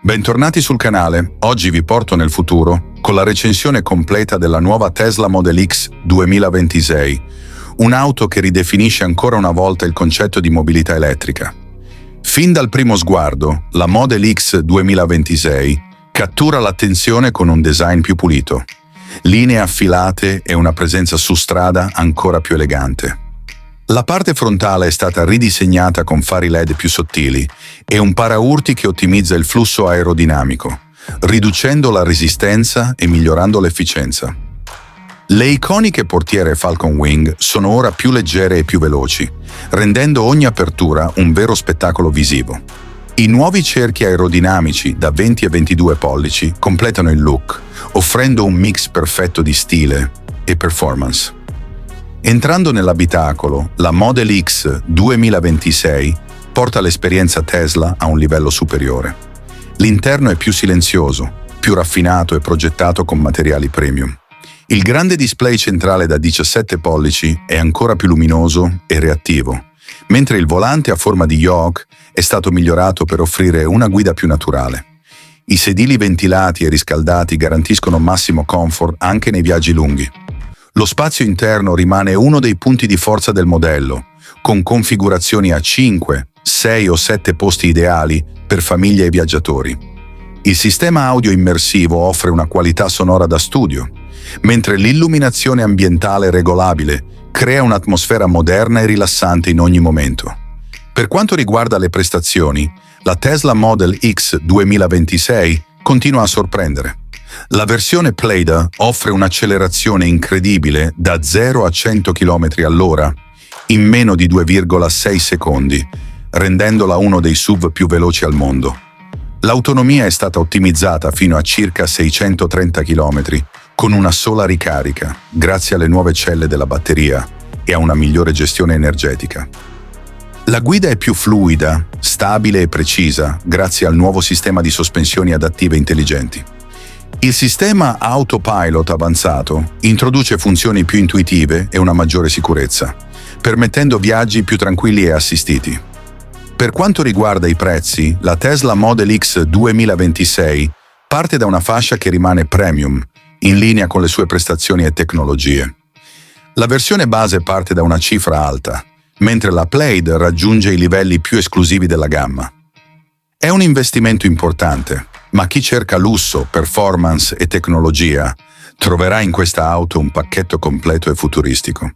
Bentornati sul canale, oggi vi porto nel futuro con la recensione completa della nuova Tesla Model X 2026, un'auto che ridefinisce ancora una volta il concetto di mobilità elettrica. Fin dal primo sguardo, la Model X 2026 cattura l'attenzione con un design più pulito, linee affilate e una presenza su strada ancora più elegante. La parte frontale è stata ridisegnata con fari LED più sottili e un paraurti che ottimizza il flusso aerodinamico, riducendo la resistenza e migliorando l'efficienza. Le iconiche portiere Falcon Wing sono ora più leggere e più veloci, rendendo ogni apertura un vero spettacolo visivo. I nuovi cerchi aerodinamici da 20 e 22 pollici completano il look, offrendo un mix perfetto di stile e performance. Entrando nell'abitacolo, la Model X 2026 porta l'esperienza Tesla a un livello superiore. L'interno è più silenzioso, più raffinato e progettato con materiali premium. Il grande display centrale da 17 pollici è ancora più luminoso e reattivo, mentre il volante a forma di yoke è stato migliorato per offrire una guida più naturale. I sedili ventilati e riscaldati garantiscono massimo comfort anche nei viaggi lunghi. Lo spazio interno rimane uno dei punti di forza del modello, con configurazioni a 5, 6 o 7 posti ideali per famiglie e viaggiatori. Il sistema audio immersivo offre una qualità sonora da studio, mentre l'illuminazione ambientale regolabile crea un'atmosfera moderna e rilassante in ogni momento. Per quanto riguarda le prestazioni, la Tesla Model X 2026 continua a sorprendere. La versione Plaid offre un'accelerazione incredibile da 0 a 100 km/h in meno di 2,6 secondi, rendendola uno dei SUV più veloci al mondo. L'autonomia è stata ottimizzata fino a circa 630 km con una sola ricarica, grazie alle nuove celle della batteria e a una migliore gestione energetica. La guida è più fluida, stabile e precisa grazie al nuovo sistema di sospensioni adattive intelligenti. Il sistema Autopilot avanzato introduce funzioni più intuitive e una maggiore sicurezza, permettendo viaggi più tranquilli e assistiti. Per quanto riguarda i prezzi, la Tesla Model X 2026 parte da una fascia che rimane premium, in linea con le sue prestazioni e tecnologie. La versione base parte da una cifra alta, mentre la Plaid raggiunge i livelli più esclusivi della gamma. È un investimento importante, ma chi cerca lusso, performance e tecnologia troverà in questa auto un pacchetto completo e futuristico.